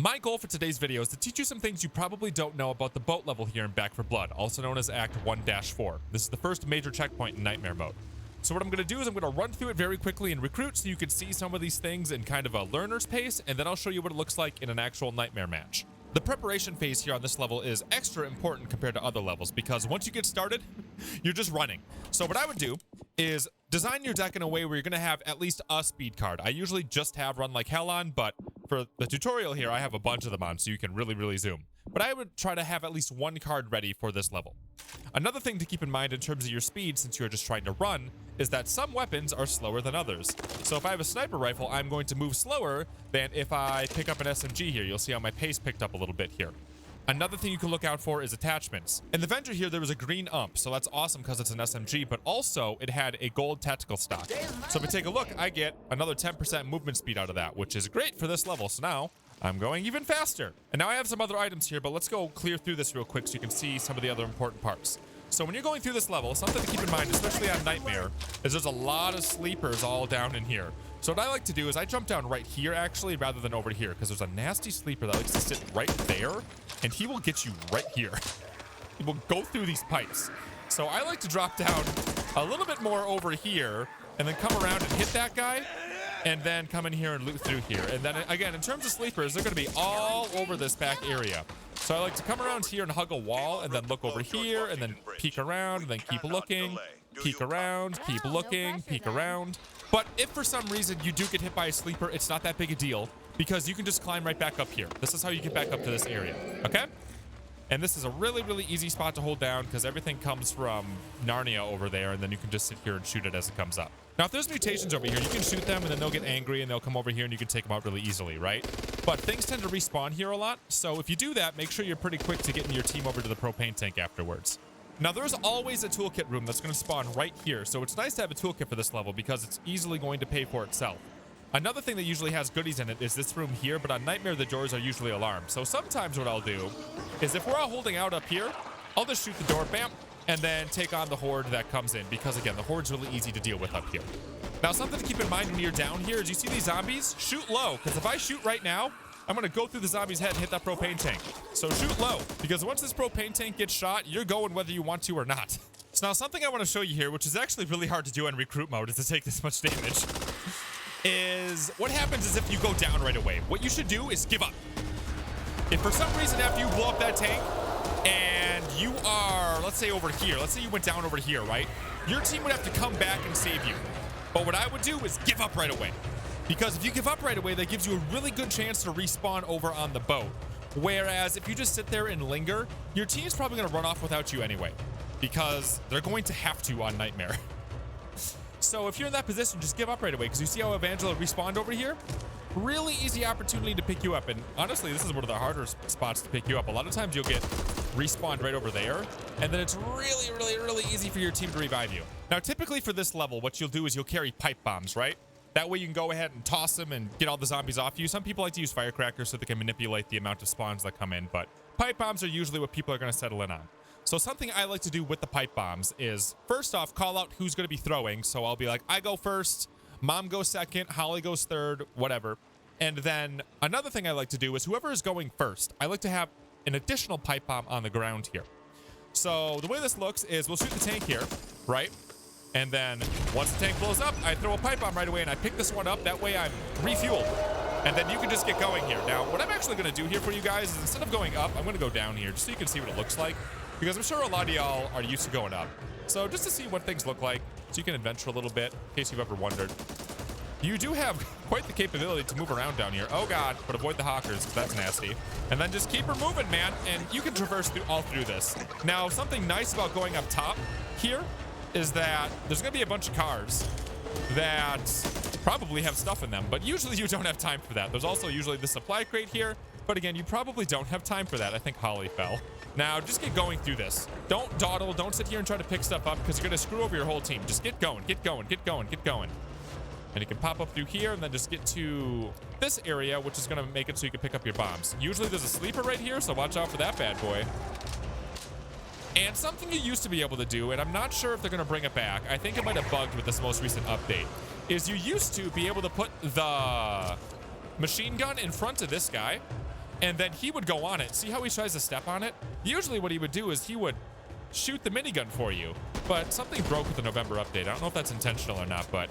My goal for today's video is to teach you some things you probably don't know about the boat level here in Back 4 Blood, also known as Act 1-4. This is the first major checkpoint in Nightmare mode. So what I'm going to do is I'm going to run through it very quickly in Recruit so you can see some of these things in kind of a learner's pace, and then I'll show you what it looks like in an actual Nightmare match. The preparation phase here on this level is extra important compared to other levels because once you get started, you're just running. So what I would do is design your deck in a way where you're going to have at least a speed card. I usually just have Run Like Hell on, but for the tutorial here, I have a bunch of them on so you can really zoom. But I would try to have at least one card ready for this level. Another thing to keep in mind in terms of your speed, since you're just trying to run, is that some weapons are slower than others. So if I have a sniper rifle, I'm going to move slower than if I pick up an SMG here. You'll see how my pace picked up a little bit here. Another thing you can look out for is attachments. In the Venture here, there was a green ump, so that's awesome because it's an SMG, but also it had a gold tactical stock. So if we take a look, I get another 10% movement speed out of that, which is great for this level. So now I'm going even faster. And now I have some other items here, but let's go clear through this real quick so you can see some of the other important parts. So when you're going through this level, something to keep in mind, especially on Nightmare, is there's a lot of sleepers all down in here. So what I like to do is I jump down right here, actually, rather than over here, because there's a nasty sleeper that likes to sit right there, and he will get you right here. He will go through these pipes. So I like to drop down a little bit more over here, and then come around and hit that guy, and then come in here and loot through here. And then, again, in terms of sleepers, they're going to be all over this back area. So I like to come around here and hug a wall, and then look over here, and then peek around, and then keep looking, peek around, keep looking, peek around. But if for some reason you do get hit by a sleeper, it's not that big a deal because you can just climb right back up here. This is how you get back up to this area, okay? And this is a really easy spot to hold down because everything comes from Narnia over there, and then you can just sit here and shoot it as it comes up. Now, if there's mutations over here, you can shoot them, and then they'll get angry, and they'll come over here, and you can take them out really easily, right? But things tend to respawn here a lot, so if you do that, make sure you're pretty quick to getting your team over to the propane tank afterwards. Now, there's always a toolkit room that's going to spawn right here, so it's nice to have a toolkit for this level because it's easily going to pay for itself. Another thing that usually has goodies in it is this room here, but on Nightmare, the doors are usually alarmed. So sometimes what I'll do is if we're all holding out up here, I'll just shoot the door, bam, and then take on the horde that comes in because, again, the horde's really easy to deal with up here. Now, something to keep in mind when you're down here is you see these zombies? Shoot low, because if I shoot right now, I'm going to go through the zombie's head and hit that propane tank. So shoot low, because once this propane tank gets shot, you're going whether you want to or not. So now something I want to show you here, which is actually really hard to do in Recruit mode, is to take this much damage, is what happens is if you go down right away. What you should do is give up. If for some reason after you blow up that tank, and you are, let's say over here, let's say you went down over here, right? Your team would have to come back and save you. But what I would do is give up right away. Because if you give up right away, that gives you a really good chance to respawn over on the boat. Whereas if you just sit there and linger, your team's probably going to run off without you anyway. Because they're going to have to on Nightmare. So if you're in that position, just give up right away. Because you see how Evangela respawned over here? Really easy opportunity to pick you up. And honestly, this is one of the harder spots to pick you up. A lot of times you'll get respawned right over there. And then it's really easy for your team to revive you. Now, typically for this level, what you'll do is you'll carry pipe bombs, right? That way you can go ahead and toss them and get all the zombies off you. Some people like to use firecrackers so they can manipulate the amount of spawns that come in. But pipe bombs are usually what people are going to settle in on. So something I like to do with the pipe bombs is, first off, call out who's going to be throwing. So I'll be like, I go first, Mom goes second, Holly goes third, whatever. And then another thing I like to do is whoever is going first, I like to have an additional pipe bomb on the ground here. So the way this looks is we'll shoot the tank here, right? And then once the tank blows up, I throw a pipe bomb right away and I pick this one up. That way I'm refueled. And then you can just get going here. Now, what I'm actually going to do here for you guys is instead of going up, I'm going to go down here just so you can see what it looks like. Because I'm sure a lot of y'all are used to going up. So just to see what things look like, so you can adventure a little bit, in case you've ever wondered. You do have quite the capability to move around down here. Oh God, but avoid the hawkers, because that's nasty. And then just keep her moving, man, and you can traverse all through this. Now, something nice about going up top here is that there's going to be a bunch of cars that probably have stuff in them, but usually you don't have time for that. There's also usually the supply crate here, but again, you probably don't have time for that. I think Holly fell. Now, just get going through this. Don't dawdle. Don't sit here and try to pick stuff up because you're going to screw over your whole team. Just get going, get going, get going, get going. And you can pop up through here and then just get to this area, which is going to make it so you can pick up your bombs. Usually there's a sleeper right here, so watch out for that bad boy. And something you used to be able to do, and I'm not sure if they're going to bring it back, I think it might have bugged with this most recent update, is you used to be able to put the machine gun in front of this guy, and then he would go on it. See how he tries to step on it? Usually what he would do is he would shoot the minigun for you, but something broke with the November update. I don't know if that's intentional or not, but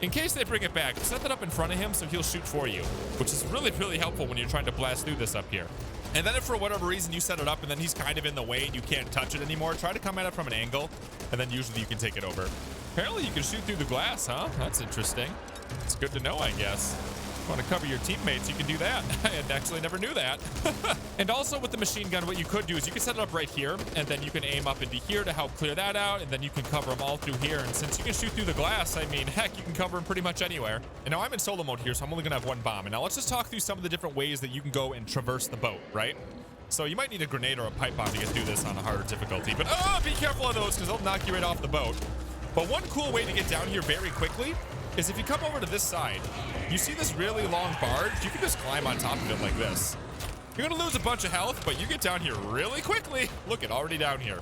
in case they bring it back, set that up in front of him so he'll shoot for you, which is really, really helpful when you're trying to blast through this up here. And then if for whatever reason you set it up and then he's kind of in the way and you can't touch it anymore, try to come at it from an angle, and then usually you can take it over. Apparently you can shoot through the glass, huh? That's interesting. It's good to know, I guess. Want to cover your teammates, you can do that. I actually never knew that. And also with the machine gun, what you could do is you can set it up right here, and then you can aim up into here to help clear that out, and then you can cover them all through here. And since you can shoot through the glass, I mean, heck, you can cover them pretty much anywhere. And now I'm in solo mode here, so I'm only gonna have one bomb. And now let's just talk through some of the different ways that you can go and traverse the boat, right? So you might need a grenade or a pipe bomb to get through this on a harder difficulty, but be careful of those because they'll knock you right off the boat. But one cool way to get down here very quickly is if you come over to this side, you see this really long barge, you can just climb on top of it like this. You're gonna lose a bunch of health, but you get down here really quickly. Look at already down here.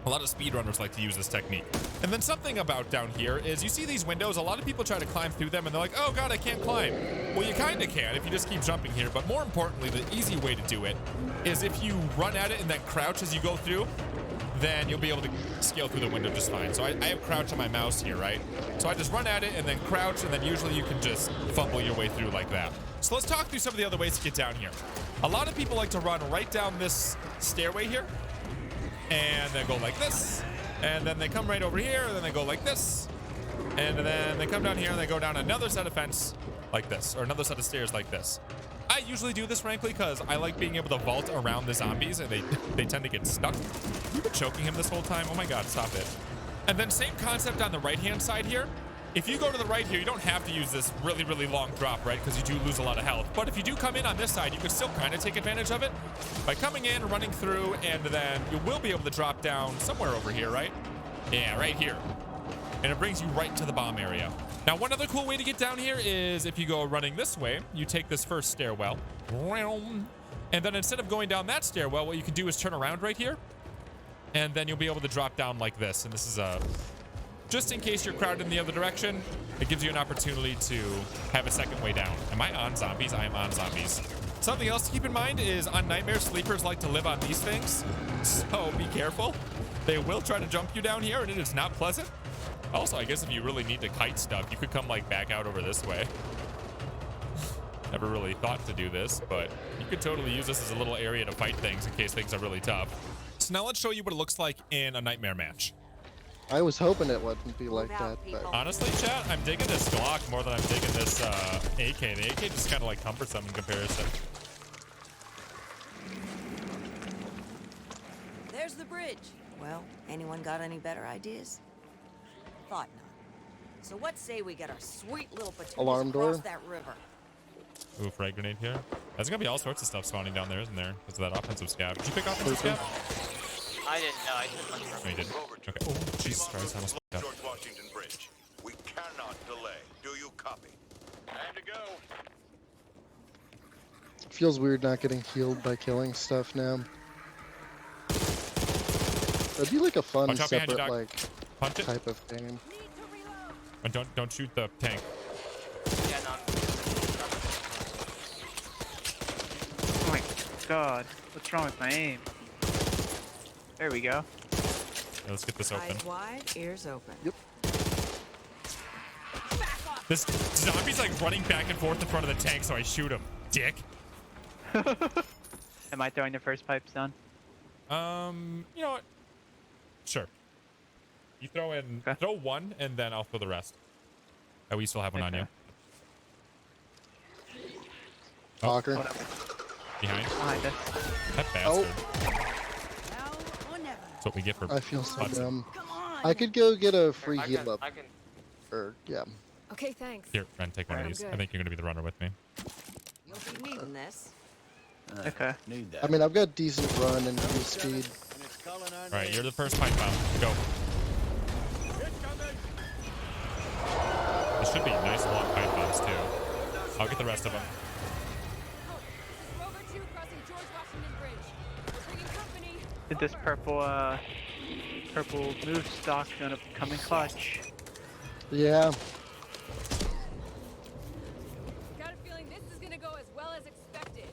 A lot of speedrunners like to use this technique. And then something about down here is you see these windows, a lot of people try to climb through them and they're like, oh God, I can't climb. Well, you kinda can if you just keep jumping here, but more importantly, the easy way to do it is if you run at it and then crouch as you go through, then you'll be able to scale through the window just fine. So I have crouch on my mouse here, right? So I just run at it and then crouch, and then usually you can just fumble your way through like that. So let's talk through some of the other ways to get down here. A lot of people like to run right down this stairway here, and then go like this, and then they come right over here, and then they go like this, and then they come down here and they go down another set of fence like this, or another set of stairs like this. I usually do this, frankly, because I like being able to vault around the zombies, and they tend to get stuck. You've been choking him this whole time? Oh my God, stop it. And then same concept on the right-hand side here. If you go to the right here, you don't have to use this really, really long drop, right? Because you do lose a lot of health. But if you do come in on this side, you can still kind of take advantage of it by coming in, running through, and then you will be able to drop down somewhere over here, right? Yeah, right here. And it brings you right to the bomb area. Now, one other cool way to get down here is if you go running this way, you take this first stairwell, and then instead of going down that stairwell, what you can do is turn around right here, and then you'll be able to drop down like this. And this is just in case you're crowded in the other direction, it gives you an opportunity to have a second way down. Am I on zombies? I am on zombies. Something else to keep in mind is on Nightmare, sleepers like to live on these things, so be careful. They will try to jump you down here, and it is not pleasant. Also, I guess if you really need to kite stuff, you could come like back out over this way. Never really thought to do this, but you could totally use this as a little area to fight things in case things are really tough. So now let's show you what it looks like in a Nightmare match. I was hoping it wouldn't be like that, but... Honestly, chat, I'm digging this Glock more than I'm digging this AK. The AK just kind of like cumbersome in comparison. There's the bridge. Well, anyone got any better ideas? Thought not. So what say we get our sweet little Alarm across door? that river? Ooh, frag grenade here. There's gonna be all sorts of stuff spawning down there, isn't there? Because of that offensive scav. Did you pick offensive scav? I didn't know. I took money from No, you didn't. Okay. Oh, Jesus Christ, I almost fucked up. George Washington Bridge. We cannot delay. Do you copy? And to go. Feels weird not getting healed by killing stuff now. That'd be like a fun Watch out behind you, separate Doc. like Punch it. type of game. And don't shoot the tank. Yeah, no. Oh my God, what's wrong with my aim? There we go. Yeah, let's get this open. Eyes wide, ears open. Yep. This zombie's like running back and forth in front of the tank, so I shoot him. Dick. Am I throwing the first pipes down? You know what? Sure. You throw in, Okay. throw one, and then I'll throw the rest. Oh, we still have one on you. Talker. Behind. Behind us. That bastard. Now or never. That's what we get for I feel so butts. dumb. Come on. I could go get a free I heal can, up. I can. Or, yeah. Okay, thanks. Here, Ren, take one of I'm these. I good. think you're gonna be the runner with me. You'll be needing this. Okay. Need that. I mean, I've got decent run and move speed. All right, you're the first pipe bomb. Go. This should be nice long pipe bombs too. I'll get the rest of them. Rover 2 crossing George Washington Bridge. We're bringing company. Did this purple move stock gonna come in clutch? Yeah. Got a feeling this is gonna go as well as expected.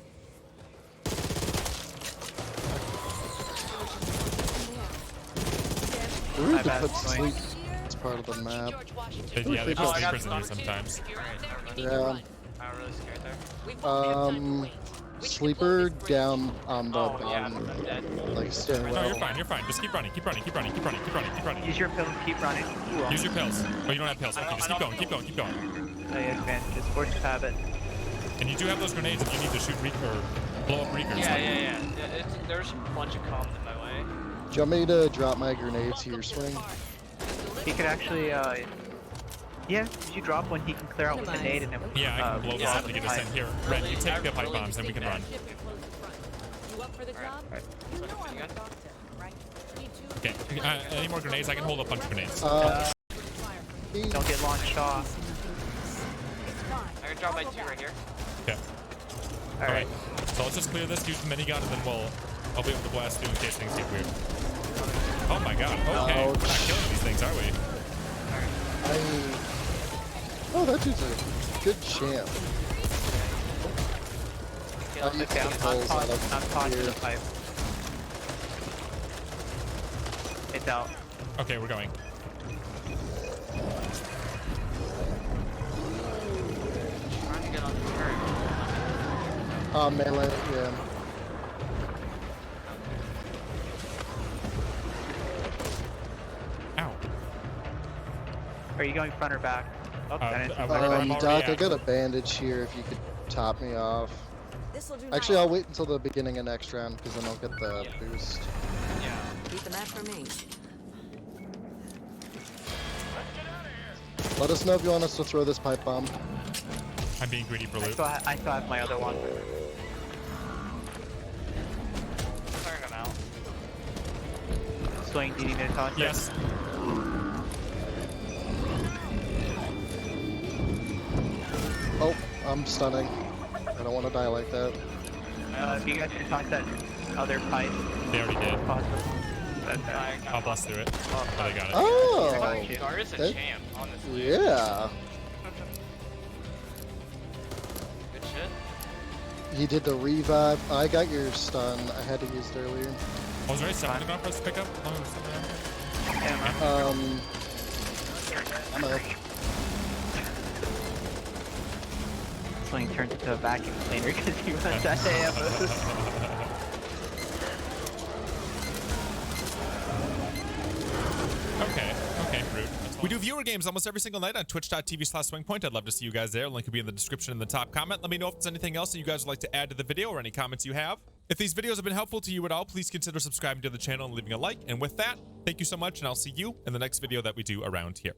could bad put swing. sleep. It's part of the map. Yeah, they put Oh, I got sleepers in here some. sometimes. Yeah. I'm really scared there. Sleeper down on the Oh yeah, bottom, I'm dead. like stairwell. No, you're fine. You're fine. Just keep running. Keep running. Keep running. Keep running. Keep running. Keep running. Use your pills and keep running. Ooh, Use your pills. Oh, you don't have pills. Okay, just keep going. Keep going. Keep going. oh, yeah, advantages. Force of habit. And you do have those grenades if you need to shoot or blow up Reekers. Yeah. There's a bunch of comms in my way. Do you want me to drop my grenades to your swing? He could actually, yeah, if you drop one, he can clear out with the nade and then. Yeah, I can blow this up to get us in here. Ren, you take the pipe bombs, then we can run. You up for the job? Alright. You know I'm a doctor, right? Need two. Okay, any more grenades? I can hold a bunch of grenades. Don't get launched off. I can drop my 2 right here. Okay. Alright. So let's just clear this, use the minigun, and then I'll be able to blast through in case things get weird. Oh my god, okay. We're not killing these things, are we? Oh, that dude's a good champ. You Okay, I'm can pulls out talking of to here. the pipe. It's out. Okay, we're going. Trying to get on the turret. Melee, yeah. Ow. Are you going front or back? Oh, that is wherever I'm already Doc, at. I got a bandage here if you could top me off. This'll do Actually, now. I'll wait until the beginning of next round because then I'll get the boost. Yeah. Keep the map for me. Let us know if you want us to throw this pipe bomb. I'm being greedy for I loot. still have my other one. Clearing them out. Swing, do you need me to toss it? Yes. Oh, I'm stunning. I don't want to die like that. If you guys can toss that other pipe, They already did. possible. I'll bust through it. Oh, they got it. Oh, Guard is a that- champ, honestly. yeah. Good shit. He did the revive. I got your stun. I had to use it earlier. Oh, is there any something for us to pick up? Oh, there's something around here. I'm a, Swing turns into a vacuum cleaner because he runs out of ammo. Okay, rude. We do viewer games almost every single night on twitch.tv/SwingPoynt. I'd love to see you guys there. Link will be in the description in the top comment. Let me know if there's anything else that you guys would like to add to the video or any comments you have. If these videos have been helpful to you at all, please consider subscribing to the channel and leaving a like. And with that, thank you so much, and I'll see you in the next video that we do around here.